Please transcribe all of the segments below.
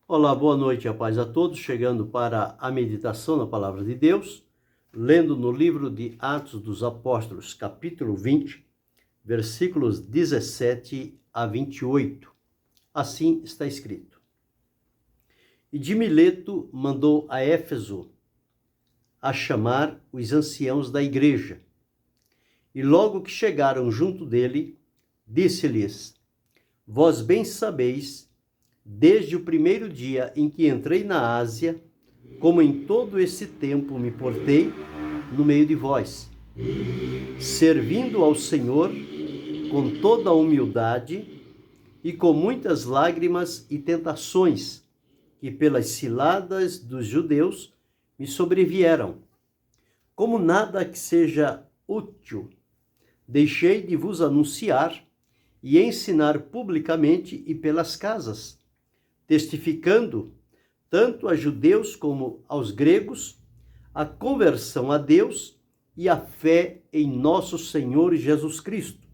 Olá, boa noite, a paz a todos, chegando para a meditação na Palavra de Deus, lendo no livro de Atos dos Apóstolos, capítulo 20, versículos 17 a 28. Assim está escrito. E de Mileto mandou a Éfeso a chamar os anciãos da igreja. E logo que chegaram junto dele, disse-lhes: Vós bem sabeis, desde o primeiro dia em que entrei na Ásia, como em todo esse tempo me portei no meio de vós, servindo ao Senhor com toda a humildade e com muitas lágrimas e tentações, que pelas ciladas dos judeus me sobrevieram. Como nada que seja útil, deixei de vos anunciar e ensinar publicamente e pelas casas, testificando, tanto a judeus como aos gregos, a conversão a Deus e a fé em nosso Senhor Jesus Cristo.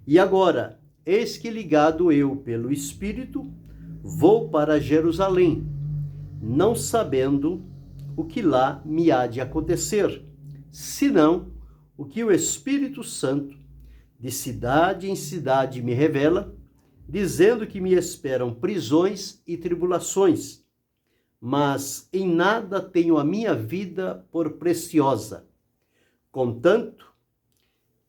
E agora, eis que ligado eu pelo Espírito, vou para Jerusalém, não sabendo o que lá me há de acontecer, senão o que o Espírito Santo, de cidade em cidade, me revela, dizendo que me esperam prisões e tribulações, mas em nada tenho a minha vida por preciosa, contanto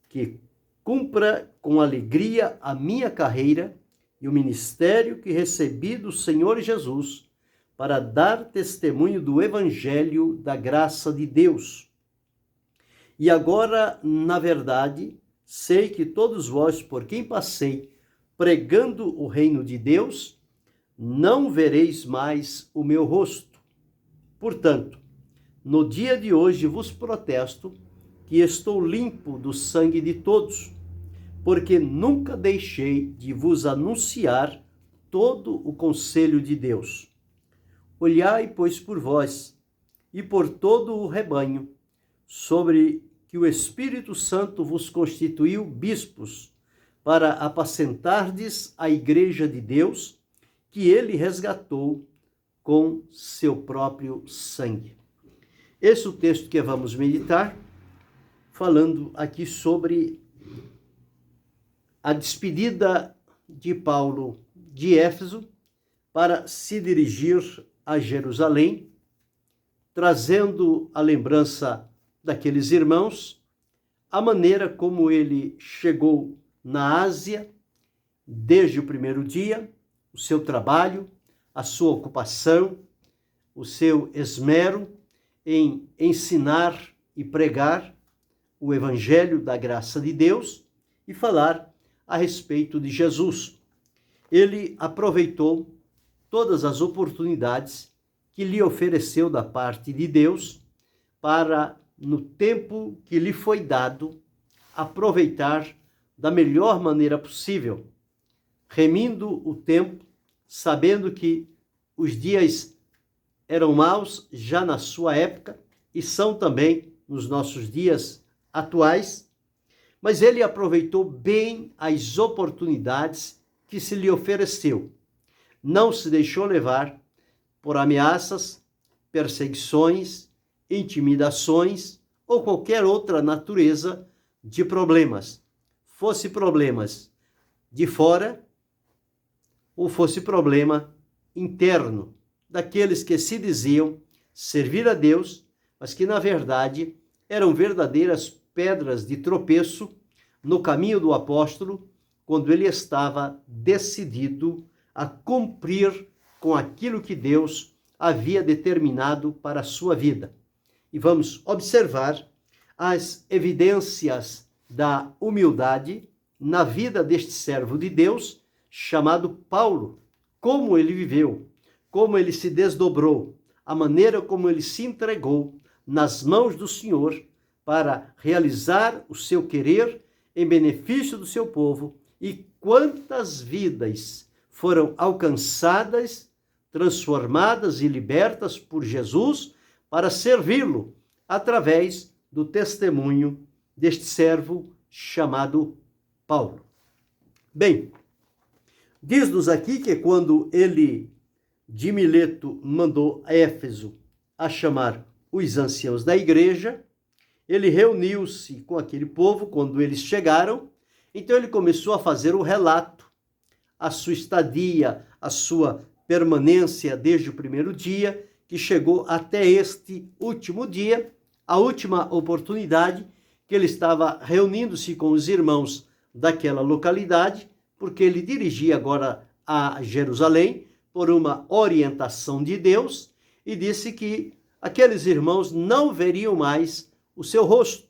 que cumpra com alegria a minha carreira e o ministério que recebi do Senhor Jesus, para dar testemunho do Evangelho da graça de Deus. E agora, na verdade, sei que todos vós, por quem passei, pregando o reino de Deus, não vereis mais o meu rosto. Portanto, no dia de hoje vos protesto que estou limpo do sangue de todos, porque nunca deixei de vos anunciar todo o conselho de Deus. Olhai, pois, por vós e por todo o rebanho, sobre que o Espírito Santo vos constituiu bispos, para apacentardes a igreja de Deus, que ele resgatou com seu próprio sangue. Esse é o texto que vamos meditar, falando aqui sobre a despedida de Paulo de Éfeso para se dirigir a Jerusalém, trazendo a lembrança daqueles irmãos, a maneira como ele chegou na Ásia, desde o primeiro dia, o seu trabalho, a sua ocupação, o seu esmero em ensinar e pregar o Evangelho da graça de Deus e falar a respeito de Jesus. Ele aproveitou todas as oportunidades que lhe ofereceu da parte de Deus para, no tempo que lhe foi dado, aproveitar da melhor maneira possível, remindo o tempo, sabendo que os dias eram maus já na sua época e são também nos nossos dias atuais, mas ele aproveitou bem as oportunidades que se lhe ofereceu. Não se deixou levar por ameaças, perseguições, intimidações ou qualquer outra natureza de problemas. Fosse problemas de fora ou fosse problema interno, daqueles que se diziam servir a Deus, mas que na verdade eram verdadeiras pedras de tropeço no caminho do apóstolo, quando ele estava decidido a cumprir com aquilo que Deus havia determinado para a sua vida. E vamos observar as evidências da humildade na vida deste servo de Deus, chamado Paulo, como ele viveu, como ele se desdobrou, a maneira como ele se entregou nas mãos do Senhor para realizar o seu querer em benefício do seu povo, e quantas vidas foram alcançadas, transformadas e libertas por Jesus para servi-lo através do testemunho deste servo chamado Paulo. Bem, diz-nos aqui que quando ele de Mileto mandou a Éfeso a chamar os anciãos da igreja. Ele reuniu-se com aquele povo quando eles chegaram. Então ele começou a fazer o relato, a sua estadia, a sua permanência desde o primeiro dia, que chegou até este último dia, a última oportunidade que ele estava reunindo-se com os irmãos daquela localidade, porque ele dirigia agora a Jerusalém por uma orientação de Deus, e disse que aqueles irmãos não veriam mais o seu rosto,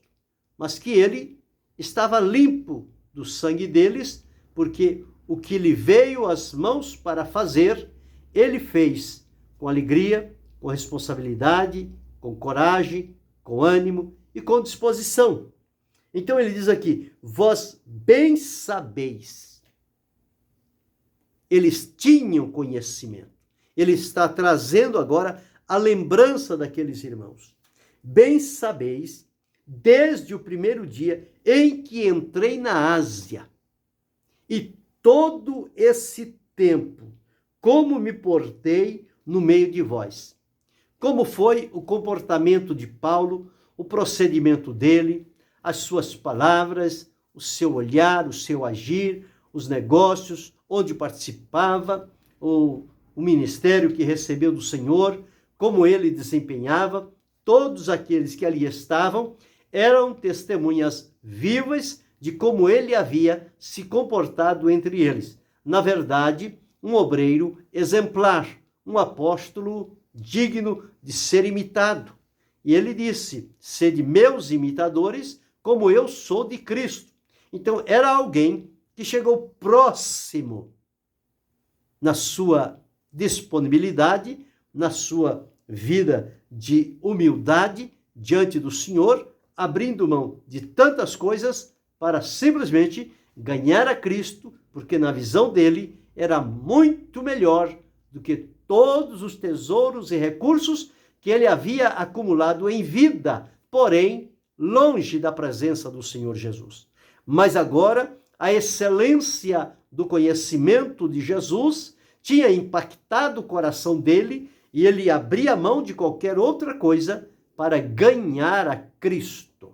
mas que ele estava limpo do sangue deles, porque o que lhe veio às mãos para fazer, ele fez com alegria, com responsabilidade, com coragem, com ânimo e com disposição. Então ele diz aqui, vós bem sabeis. Eles tinham conhecimento. Ele está trazendo agora a lembrança daqueles irmãos. Bem sabeis, desde o primeiro dia em que entrei na Ásia, e todo esse tempo, como me portei no meio de vós. Como foi o comportamento de Paulo, o procedimento dele, as suas palavras, o seu olhar, o seu agir, os negócios, onde participava, o ministério que recebeu do Senhor, como ele desempenhava. Todos aqueles que ali estavam eram testemunhas vivas de como ele havia se comportado entre eles. Na verdade, um obreiro exemplar, um apóstolo digno de ser imitado. E ele disse, sede meus imitadores, como eu sou de Cristo. Então, era alguém que chegou próximo na sua disponibilidade, na sua vida de humildade diante do Senhor, abrindo mão de tantas coisas para simplesmente ganhar a Cristo, porque na visão dele era muito melhor do que todos os tesouros e recursos que ele havia acumulado em vida, porém longe da presença do Senhor Jesus. Mas agora a excelência do conhecimento de Jesus tinha impactado o coração dele e ele abria mão de qualquer outra coisa para ganhar a Cristo.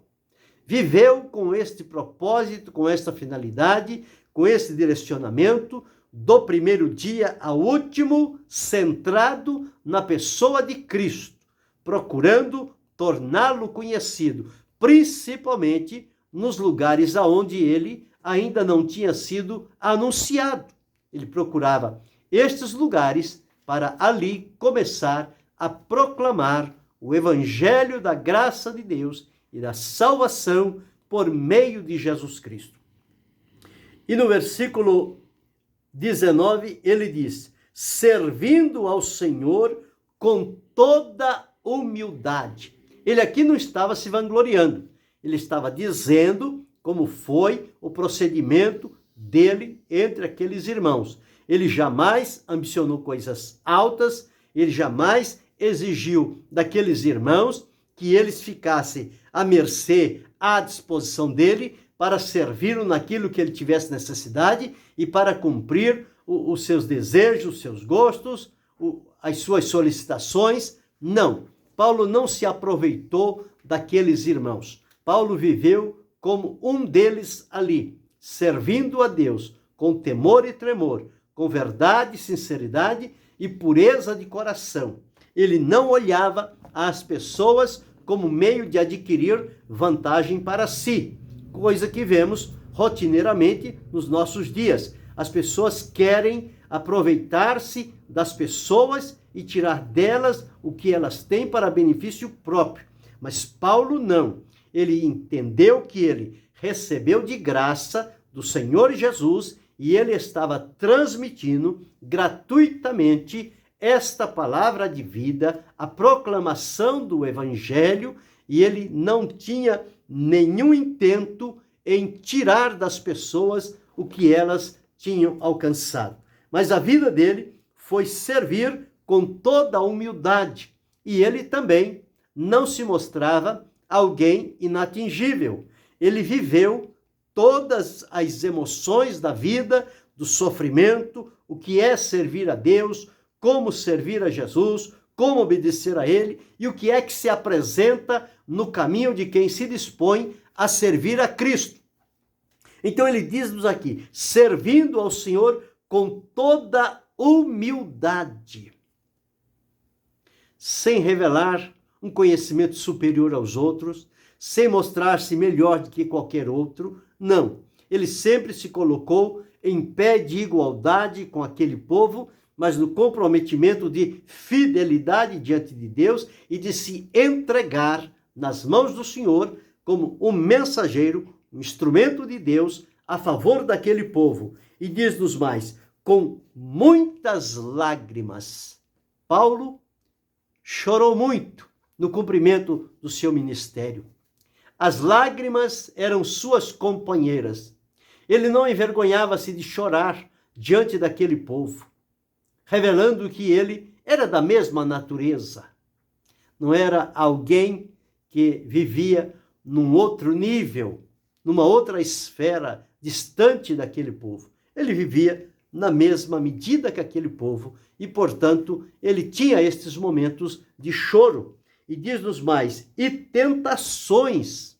Viveu com este propósito, com esta finalidade, com esse direcionamento, do primeiro dia ao último, centrado na pessoa de Cristo, procurando torná-lo conhecido, principalmente nos lugares aonde ele ainda não tinha sido anunciado. Ele procurava estes lugares para ali começar a proclamar o evangelho da graça de Deus e da salvação por meio de Jesus Cristo. E no versículo 19, ele diz, servindo ao Senhor com toda humildade. Ele aqui não estava se vangloriando, ele estava dizendo como foi o procedimento dele entre aqueles irmãos. Ele jamais ambicionou coisas altas, ele jamais exigiu daqueles irmãos que eles ficassem à mercê, à disposição dele, para servi-lo naquilo que ele tivesse necessidade e para cumprir os seus desejos, os seus gostos, as suas solicitações. Não, Paulo não se aproveitou daqueles irmãos. Paulo viveu como um deles ali, servindo a Deus com temor e tremor, com verdade, sinceridade e pureza de coração. Ele não olhava as pessoas como meio de adquirir vantagem para si, coisa que vemos rotineiramente nos nossos dias. As pessoas querem aproveitar-se das pessoas e tirar delas o que elas têm para benefício próprio. Mas Paulo não. Ele entendeu que ele recebeu de graça do Senhor Jesus e ele estava transmitindo gratuitamente esta palavra de vida, a proclamação do evangelho, e ele não tinha nenhum intento em tirar das pessoas o que elas tinham alcançado. Mas a vida dele foi servir com toda a humildade, e ele também não se mostrava alguém inatingível. Ele viveu todas as emoções da vida, do sofrimento, o que é servir a Deus, como servir a Jesus, como obedecer a Ele e o que é que se apresenta no caminho de quem se dispõe a servir a Cristo. Então ele diz-nos aqui, servindo ao Senhor com toda humildade, sem revelar um conhecimento superior aos outros, sem mostrar-se melhor do que qualquer outro. Não, ele sempre se colocou em pé de igualdade com aquele povo, mas no comprometimento de fidelidade diante de Deus e de se entregar nas mãos do Senhor como um mensageiro, um instrumento de Deus a favor daquele povo. E diz-nos mais, com muitas lágrimas. Paulo chorou muito no cumprimento do seu ministério. As lágrimas eram suas companheiras. Ele não envergonhava-se de chorar diante daquele povo, revelando que ele era da mesma natureza. Não era alguém que vivia num outro nível, numa outra esfera distante daquele povo. Ele vivia na mesma medida que aquele povo e, portanto, ele tinha estes momentos de choro. E diz-nos mais, e tentações.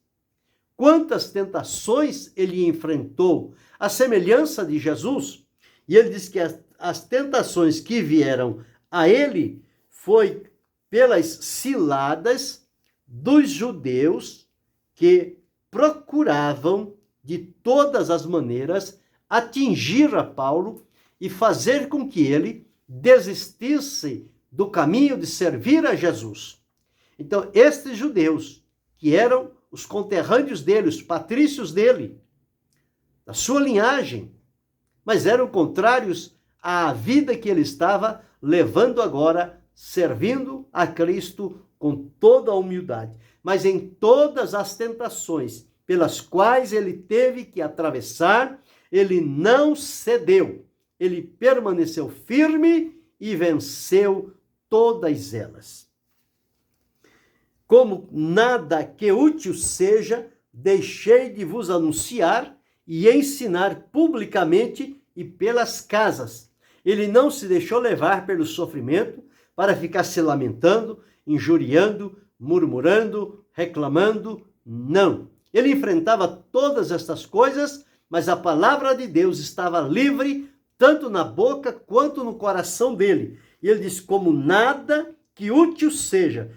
Quantas tentações ele enfrentou, à semelhança de Jesus. E ele diz que as tentações que vieram a ele foi pelas ciladas dos judeus que procuravam de todas as maneiras atingir a Paulo e fazer com que ele desistisse do caminho de servir a Jesus. Então, estes judeus, que eram os conterrâneos dele, os patrícios dele, da sua linhagem, mas eram contrários à vida que ele estava levando agora, servindo a Cristo com toda a humildade. Mas em todas as tentações pelas quais ele teve que atravessar, ele não cedeu. Ele permaneceu firme e venceu todas elas. Como nada que útil seja, deixei de vos anunciar e ensinar publicamente e pelas casas. Ele não se deixou levar pelo sofrimento para ficar se lamentando, injuriando, murmurando, reclamando. Não. Ele enfrentava todas estas coisas, mas a palavra de Deus estava livre, tanto na boca quanto no coração dele. E ele diz, como nada que útil seja.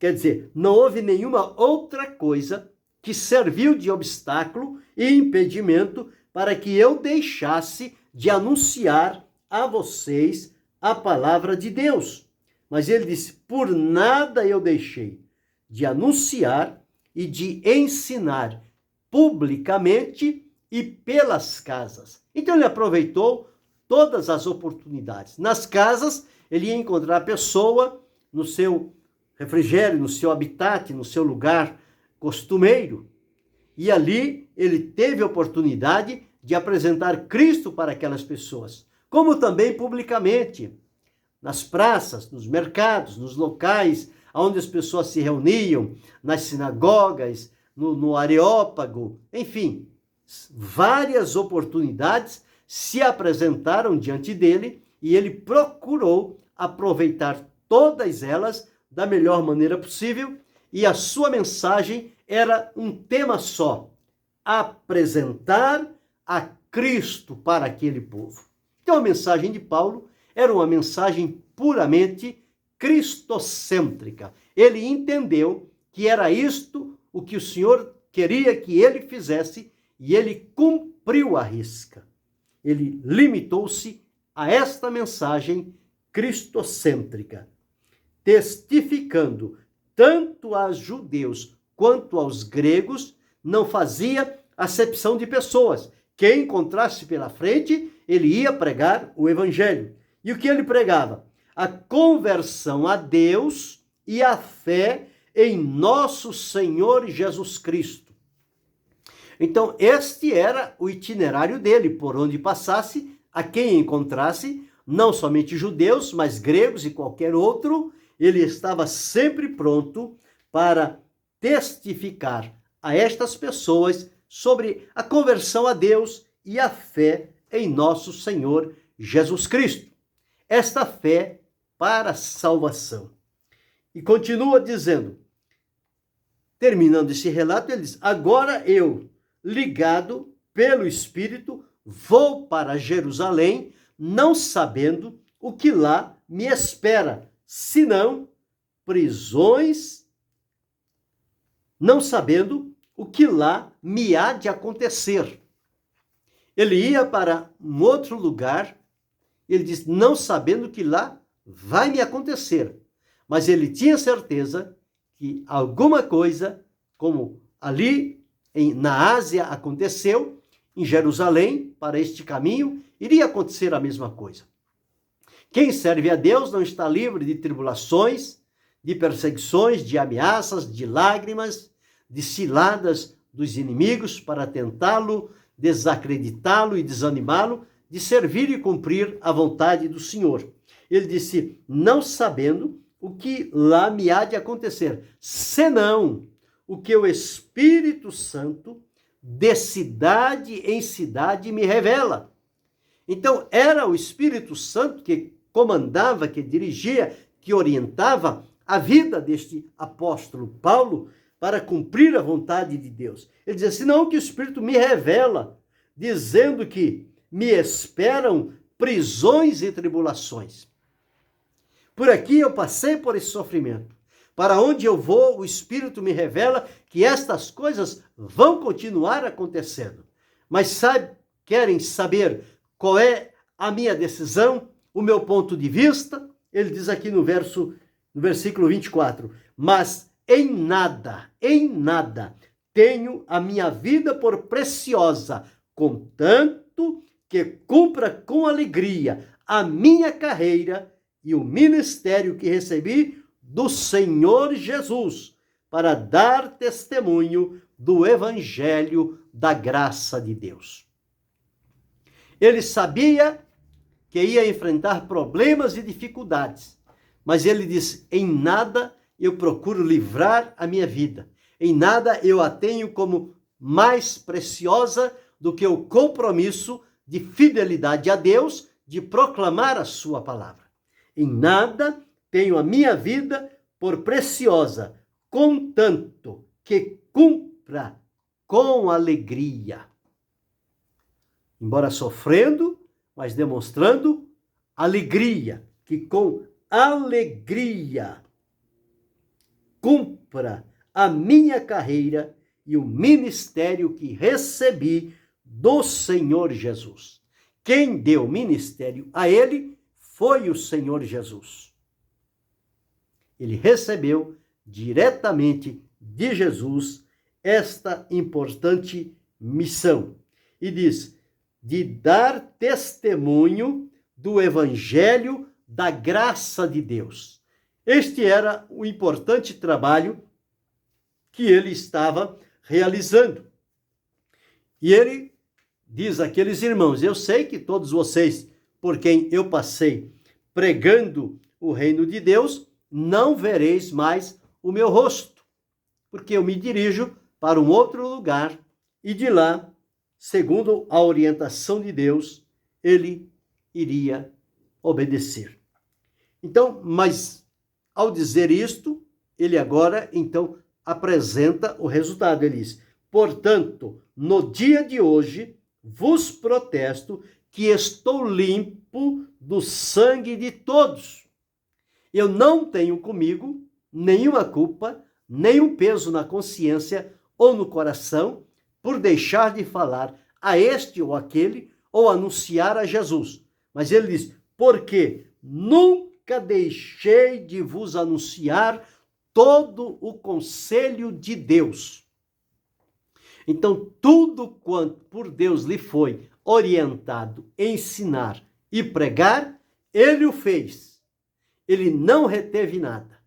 Quer dizer, não houve nenhuma outra coisa que serviu de obstáculo e impedimento para que eu deixasse de anunciar a vocês a palavra de Deus. Mas ele disse, por nada eu deixei de anunciar e de ensinar publicamente e pelas casas. Então ele aproveitou todas as oportunidades. Nas casas, ele ia encontrar a pessoa no seu refrigério, no seu habitat, no seu lugar costumeiro. E ali ele teve a oportunidade de apresentar Cristo para aquelas pessoas, como também publicamente, nas praças, nos mercados, nos locais onde as pessoas se reuniam, nas sinagogas, no Areópago, enfim, várias oportunidades se apresentaram diante dele e ele procurou aproveitar todas elas da melhor maneira possível e a sua mensagem era um tema só, apresentar a Cristo para aquele povo. Então a mensagem de Paulo era uma mensagem puramente cristocêntrica. Ele entendeu que era isto o que o Senhor queria que ele fizesse e ele cumpriu a risca. Ele limitou-se a esta mensagem cristocêntrica, testificando tanto aos judeus quanto aos gregos, não fazia acepção de pessoas. Quem encontrasse pela frente, ele ia pregar o evangelho. E o que ele pregava? A conversão a Deus e a fé em nosso Senhor Jesus Cristo. Então, este era o itinerário dele, por onde passasse, a quem encontrasse, não somente judeus, mas gregos e qualquer outro, ele estava sempre pronto para testificar a estas pessoas sobre a conversão a Deus e a fé em nosso Senhor Jesus Cristo. esta fé para a salvação. E continua dizendo, terminando esse relato, ele diz, agora eu, ligado pelo Espírito, vou para Jerusalém, não sabendo o que lá me espera, senão prisões, não sabendo o que lá me há de acontecer. Ele ia para um outro lugar, ele diz, não sabendo o que lá vai me acontecer. Mas ele tinha certeza que alguma coisa, como ali na Ásia aconteceu, em Jerusalém, para este caminho, iria acontecer a mesma coisa. Quem serve a Deus não está livre de tribulações, de perseguições, de ameaças, de lágrimas, de ciladas dos inimigos para tentá-lo, desacreditá-lo e desanimá-lo de servir e cumprir a vontade do Senhor. Ele disse, não sabendo o que lá me há de acontecer, senão o que o Espírito Santo de cidade em cidade me revela. Então, era o Espírito Santo que comandava, que dirigia, que orientava a vida deste apóstolo Paulo para cumprir a vontade de Deus. Ele dizia assim, não, que o Espírito me revela, dizendo que me esperam prisões e tribulações. Por aqui eu passei por esse sofrimento. Para onde eu vou, o Espírito me revela que estas coisas vão continuar acontecendo. Mas querem saber qual é a minha decisão, o meu ponto de vista? Ele diz aqui no versículo 24, mas em nada tenho a minha vida por preciosa, contanto que cumpra com alegria a minha carreira e o ministério que recebi do Senhor Jesus, para dar testemunho do Evangelho da graça de Deus. Ele sabia que ia enfrentar problemas e dificuldades, mas ele diz, em nada eu procuro livrar a minha vida, em nada eu a tenho como mais preciosa do que o compromisso de fidelidade a Deus, de proclamar a sua palavra. Em nada tenho a minha vida por preciosa, contanto que cumpra com alegria. Embora sofrendo, mas demonstrando alegria, que com alegria cumpra a minha carreira e o ministério que recebi do Senhor Jesus. Quem deu ministério a ele foi o Senhor Jesus. Ele recebeu diretamente de Jesus esta importante missão. E diz, de dar testemunho do Evangelho da graça de Deus. Este era o importante trabalho que ele estava realizando. E ele diz àqueles irmãos, eu sei que todos vocês, por quem eu passei pregando o reino de Deus, não vereis mais o meu rosto, porque eu me dirijo para um outro lugar e de lá, segundo a orientação de Deus, ele iria obedecer. Então, mas ao dizer isto, ele agora, então, apresenta o resultado. Ele diz, portanto, no dia de hoje, vos protesto que estou limpo do sangue de todos. Eu não tenho comigo nenhuma culpa, nenhum peso na consciência ou no coração por deixar de falar a este ou aquele ou anunciar a Jesus. Mas ele diz, porque nunca deixei de vos anunciar todo o conselho de Deus. Então, tudo quanto por Deus lhe foi orientado, ensinar e pregar, ele o fez. Ele não reteve nada.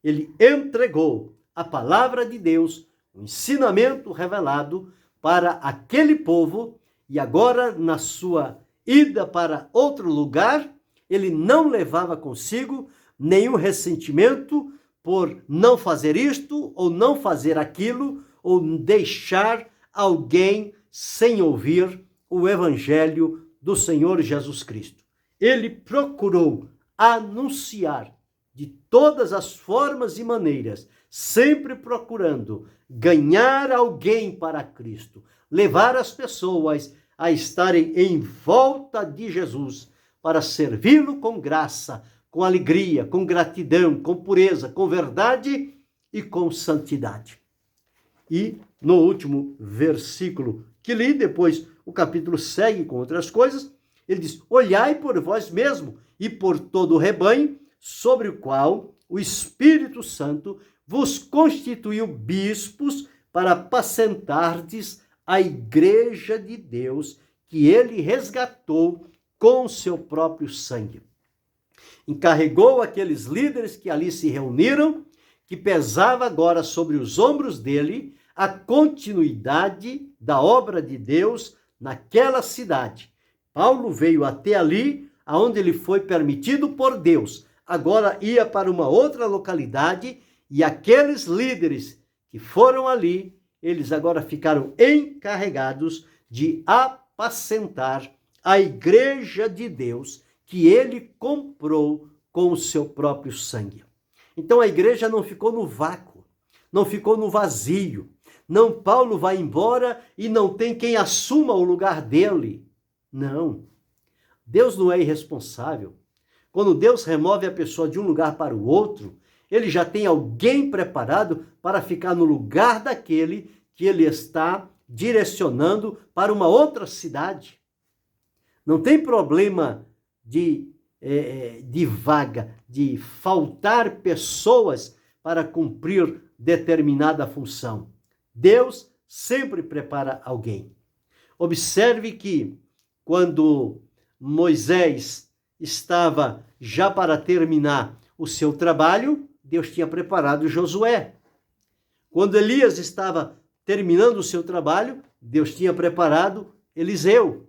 Ele entregou a palavra de Deus, o ensinamento revelado para aquele povo, e agora, na sua ida para outro lugar, ele não levava consigo nenhum ressentimento por não fazer isto ou não fazer aquilo, ou deixar alguém sem ouvir o Evangelho do Senhor Jesus Cristo. ele procurou anunciar de todas as formas e maneiras, sempre procurando ganhar alguém para Cristo, levar as pessoas a estarem em volta de Jesus para servi-lo com graça, com alegria, com gratidão, com pureza, com verdade e com santidade. E no último versículo que li, depois o capítulo segue com outras coisas, ele diz: olhai por vós mesmo e por todo o rebanho, sobre o qual o Espírito Santo vos constituiu bispos para apacentardes a igreja de Deus, que ele resgatou com seu próprio sangue. Encarregou aqueles líderes que ali se reuniram, que pesava agora sobre os ombros dele a continuidade da obra de Deus naquela cidade. Paulo veio até ali, aonde ele foi permitido por Deus. Agora ia para uma outra localidade e aqueles líderes que foram ali, eles agora ficaram encarregados de apacentar a igreja de Deus que ele comprou com o seu próprio sangue. Então a igreja não ficou no vácuo, não ficou no vazio. Não, Paulo vai embora e não tem quem assuma o lugar dele. Não. Deus não é irresponsável. Quando Deus remove a pessoa de um lugar para o outro, ele já tem alguém preparado para ficar no lugar daquele que ele está direcionando para uma outra cidade. Não tem problema de vaga, de faltar pessoas para cumprir determinada função. Deus sempre prepara alguém. Observe que quando Moisés estava já para terminar o seu trabalho, Deus tinha preparado Josué. Quando Elias estava terminando o seu trabalho, Deus tinha preparado Eliseu.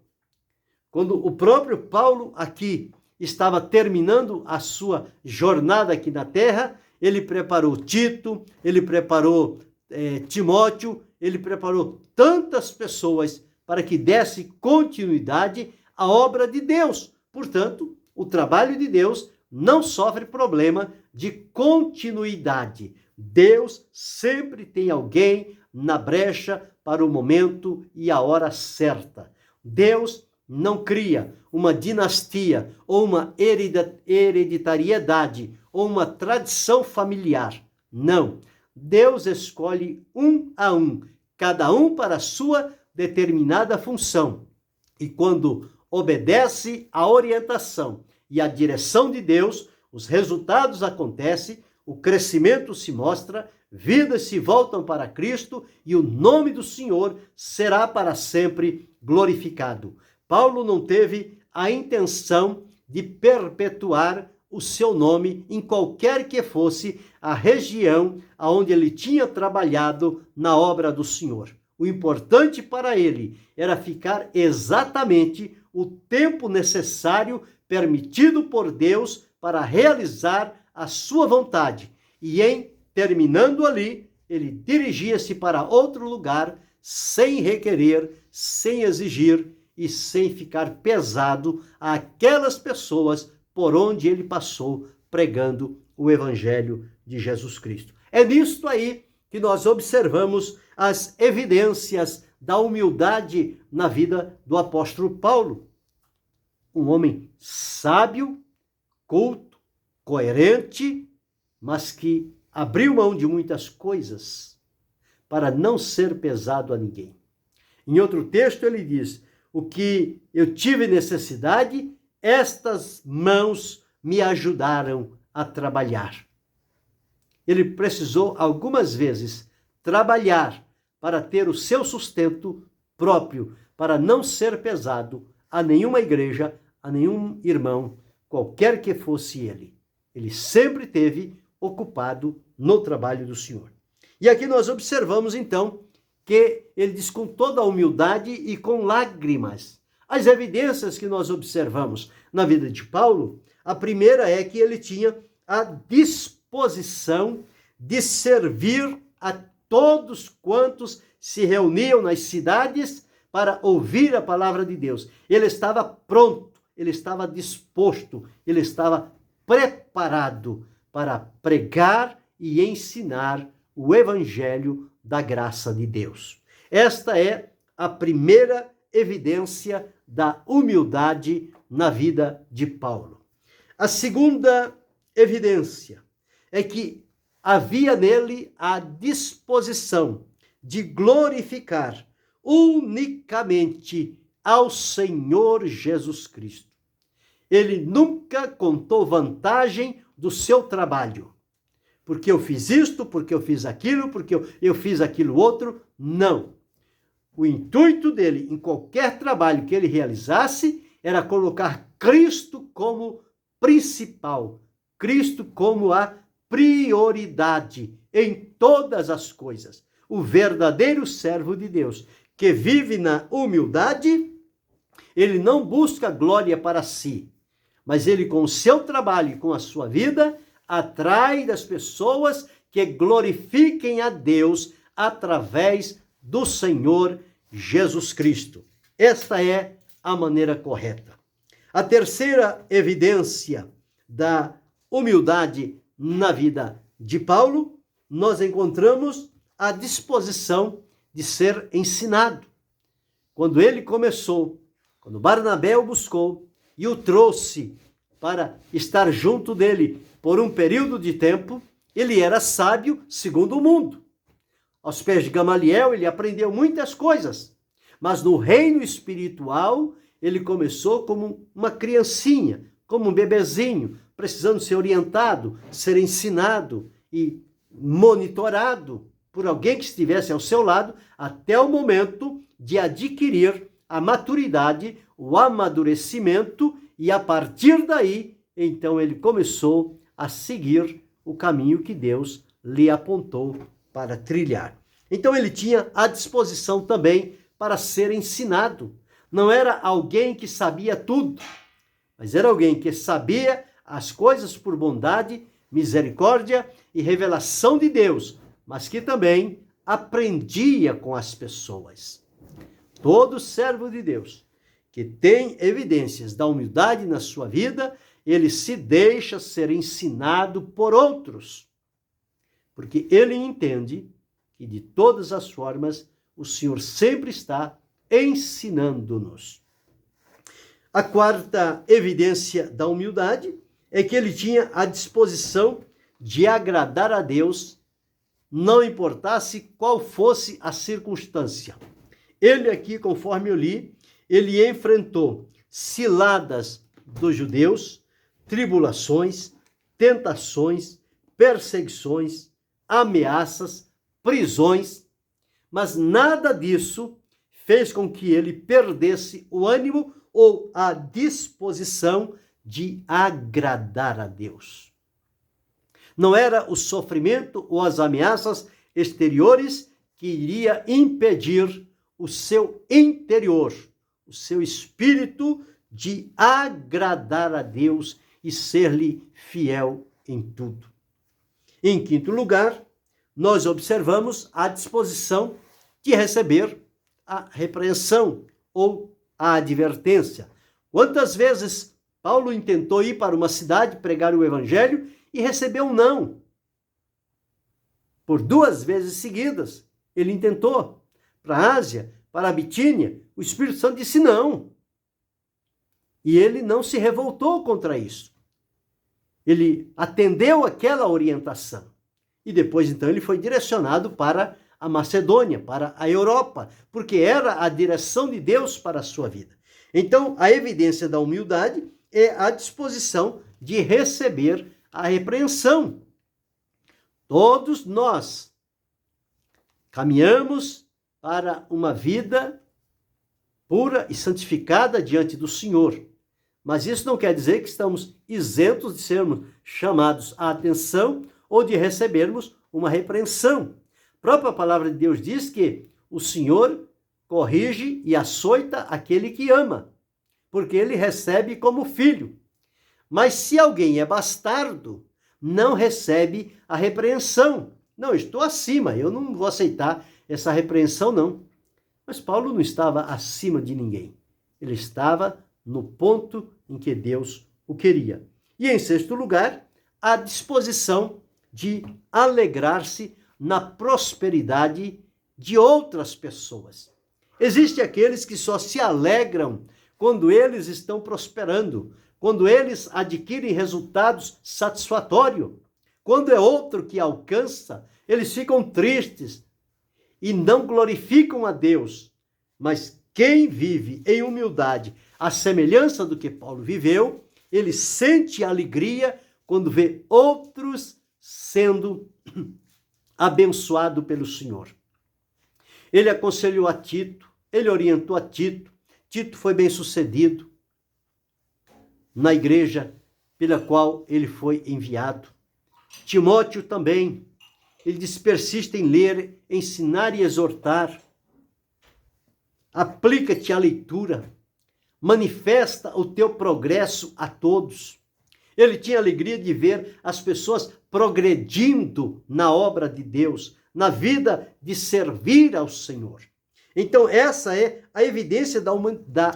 Quando o próprio Paulo aqui estava terminando a sua jornada aqui na terra, ele preparou Tito, ele preparou Timóteo, ele preparou tantas pessoas para que desse continuidade à obra de Deus. Portanto, o trabalho de Deus não sofre problema de continuidade. Deus sempre tem alguém na brecha para o momento e a hora certa. Deus não cria uma dinastia ou uma hereditariedade ou uma tradição familiar. Não. Deus escolhe um a um, cada um para a sua determinada função. E quando obedece à orientação e à direção de Deus, os resultados acontecem, o crescimento se mostra, vidas se voltam para Cristo e o nome do Senhor será para sempre glorificado. Paulo não teve a intenção de perpetuar o seu nome em qualquer que fosse a região onde ele tinha trabalhado na obra do Senhor. O importante para ele era ficar exatamente o tempo necessário permitido por Deus para realizar a sua vontade. E em terminando ali, ele dirigia-se para outro lugar sem requerer, sem exigir e sem ficar pesado àquelas pessoas por onde ele passou pregando o evangelho de Jesus Cristo. É nisto aí que nós observamos as evidências da humildade na vida do apóstolo Paulo. Um homem sábio, culto, coerente, mas que abriu mão de muitas coisas para não ser pesado a ninguém. Em outro texto ele diz: o que eu tive necessidade, estas mãos me ajudaram a trabalhar. Ele precisou algumas vezes trabalhar para ter o seu sustento próprio, para não ser pesado a nenhuma igreja, a nenhum irmão, qualquer que fosse ele. Ele sempre esteve ocupado no trabalho do Senhor. E aqui nós observamos então que ele diz com toda a humildade e com lágrimas. As evidências que nós observamos na vida de Paulo, a primeira é que ele tinha a disposição de servir a todos quantos se reuniam nas cidades para ouvir a palavra de Deus. Ele estava pronto, ele estava disposto, ele estava preparado para pregar e ensinar o evangelho da graça de Deus. Esta é a primeira evidência da humildade na vida de Paulo. A segunda evidência é que havia nele a disposição de glorificar unicamente ao Senhor Jesus Cristo. Ele nunca contou vantagem do seu trabalho. Porque eu fiz isto, porque eu fiz aquilo, porque eu fiz aquilo outro. Não. O intuito dele, em qualquer trabalho que ele realizasse, era colocar Cristo como principal, Cristo como a prioridade em todas as coisas. O verdadeiro servo de Deus, que vive na humildade, ele não busca glória para si, mas ele, com o seu trabalho e com a sua vida, atrai das pessoas que glorifiquem a Deus através do Senhor Jesus Cristo. Esta é a maneira correta. A terceira evidência da humildade na vida de Paulo, nós encontramos a disposição de ser ensinado. Quando ele começou, quando Barnabé o buscou e o trouxe para estar junto dele por um período de tempo, ele era sábio segundo o mundo. Aos pés de Gamaliel, ele aprendeu muitas coisas, mas no reino espiritual, ele começou como uma criancinha, como um bebezinho, precisando ser orientado, ser ensinado e monitorado por alguém que estivesse ao seu lado, até o momento de adquirir a maturidade, o amadurecimento, e a partir daí, então ele começou a seguir o caminho que Deus lhe apontou para trilhar. Então ele tinha a disposição também para ser ensinado. Não era alguém que sabia tudo, mas era alguém que sabia as coisas por bondade, misericórdia e revelação de Deus, mas que também aprendia com as pessoas. Todo servo de Deus que tem evidências da humildade na sua vida, ele se deixa ser ensinado por outros, porque ele entende que de todas as formas o Senhor sempre está ensinando-nos. A quarta evidência da humildade é que ele tinha a disposição de agradar a Deus, não importasse qual fosse a circunstância. Ele aqui, conforme eu li, ele enfrentou ciladas dos judeus, tribulações, tentações, perseguições, ameaças, prisões, mas nada disso fez com que ele perdesse o ânimo ou a disposição de agradar a Deus. Não era o sofrimento ou as ameaças exteriores que iria impedir o seu interior, o seu espírito de agradar a Deus e ser-lhe fiel em tudo. Em quinto lugar, nós observamos a disposição de receber a repreensão ou a advertência. Quantas vezes Paulo intentou ir para uma cidade pregar o evangelho e recebeu um não? Por 2 vezes seguidas, ele intentou. Para a Ásia, para a Bitínia, o Espírito Santo disse não. E ele não se revoltou contra isso. Ele atendeu aquela orientação. E depois, então, ele foi direcionado para a Macedônia, para a Europa, porque era a direção de Deus para a sua vida. Então, a evidência da humildade é a disposição de receber a repreensão. Todos nós caminhamos para uma vida pura e santificada diante do Senhor. Mas isso não quer dizer que estamos isentos de sermos chamados à atenção ou de recebermos uma repreensão. A própria palavra de Deus diz que o Senhor corrige e açoita aquele que ama, porque ele recebe como filho. Mas se alguém é bastardo, não recebe a repreensão. Não, estou acima, eu não vou aceitar essa repreensão, não. Mas Paulo não estava acima de ninguém. Ele estava no ponto em que Deus o queria. E em sexto lugar, a disposição de alegrar-se na prosperidade de outras pessoas. Existem aqueles que só se alegram quando eles estão prosperando, quando eles adquirem resultados satisfatórios. Quando é outro que alcança, eles ficam tristes e não glorificam a Deus. Mas quem vive em humildade, à semelhança do que Paulo viveu, ele sente alegria quando vê outros sendo abençoados pelo Senhor. Ele aconselhou a Tito, ele orientou a Tito. Tito foi bem sucedido na igreja pela qual ele foi enviado. Timóteo também. Ele disse: persiste em ler, ensinar e exortar. Aplica-te à leitura. Manifesta o teu progresso a todos. Ele tinha alegria de ver as pessoas progredindo na obra de Deus, na vida de servir ao Senhor. Então, essa é a evidência da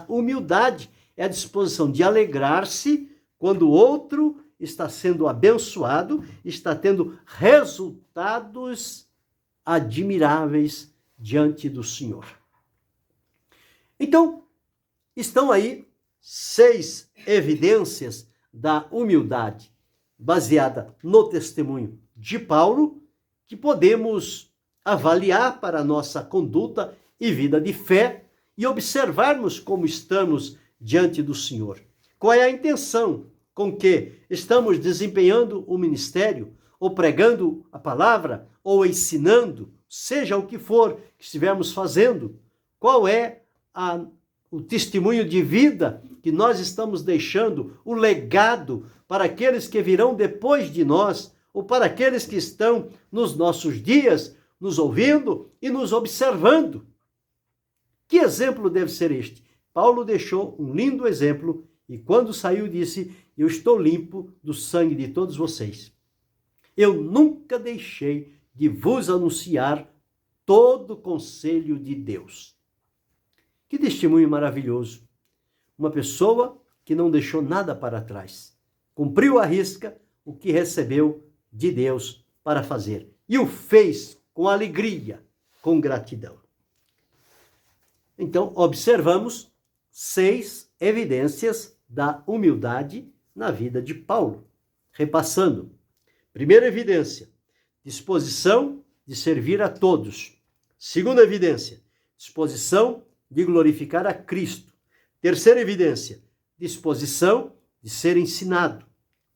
humildade, é a disposição de alegrar-se quando o outro está sendo abençoado, está tendo resultados admiráveis diante do Senhor. Então, estão aí 6 evidências da humildade, baseada no testemunho de Paulo, que podemos avaliar para a nossa conduta e vida de fé e observarmos como estamos diante do Senhor. Qual é a intenção com que estamos desempenhando o ministério, ou pregando a palavra, ou ensinando, seja o que for que estivermos fazendo? Qual é o testemunho de vida que nós estamos deixando, o legado para aqueles que virão depois de nós, ou para aqueles que estão nos nossos dias, nos ouvindo e nos observando? Que exemplo deve ser este? Paulo deixou um lindo exemplo e quando saiu disse: eu estou limpo do sangue de todos vocês. Eu nunca deixei de vos anunciar todo o conselho de Deus. Que testemunho maravilhoso. Uma pessoa que não deixou nada para trás. Cumpriu à risca o que recebeu de Deus para fazer. E o fez com alegria, com gratidão. Então, observamos 6 evidências da humildade na vida de Paulo. Repassando. Primeira evidência, disposição de servir a todos. Segunda evidência, disposição de glorificar a Cristo. Terceira evidência, disposição de ser ensinado.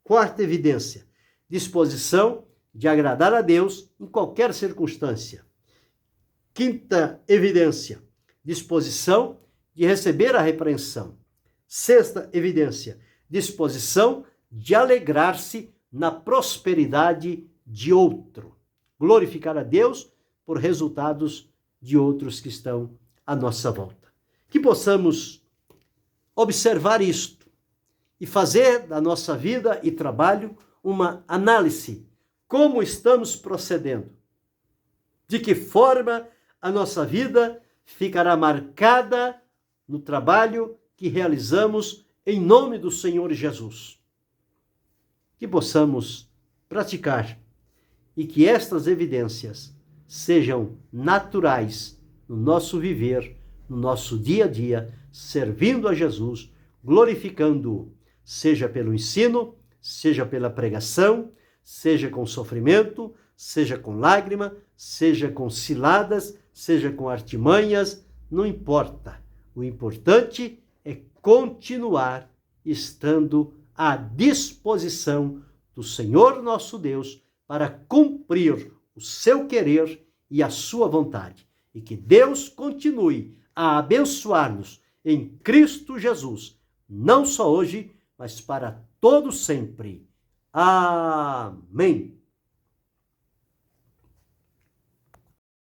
Quarta evidência, disposição de agradar a Deus em qualquer circunstância. Quinta evidência, disposição de receber a repreensão. Sexta evidência, disposição de alegrar-se na prosperidade de outro. Glorificar a Deus por resultados de outros que estão à nossa volta. Que possamos observar isto e fazer da nossa vida e trabalho uma análise. Como estamos procedendo? De que forma a nossa vida ficará marcada no trabalho que realizamos em nome do Senhor Jesus? Que possamos praticar e que estas evidências sejam naturais no nosso viver, no nosso dia a dia, servindo a Jesus, glorificando-o, seja pelo ensino, seja pela pregação, seja com sofrimento, seja com lágrima, seja com ciladas, seja com artimanhas, não importa. O importante é continuar estando à disposição do Senhor nosso Deus para cumprir o seu querer e a sua vontade. E que Deus continue a abençoar-nos em Cristo Jesus, não só hoje, mas para todo sempre. Amém.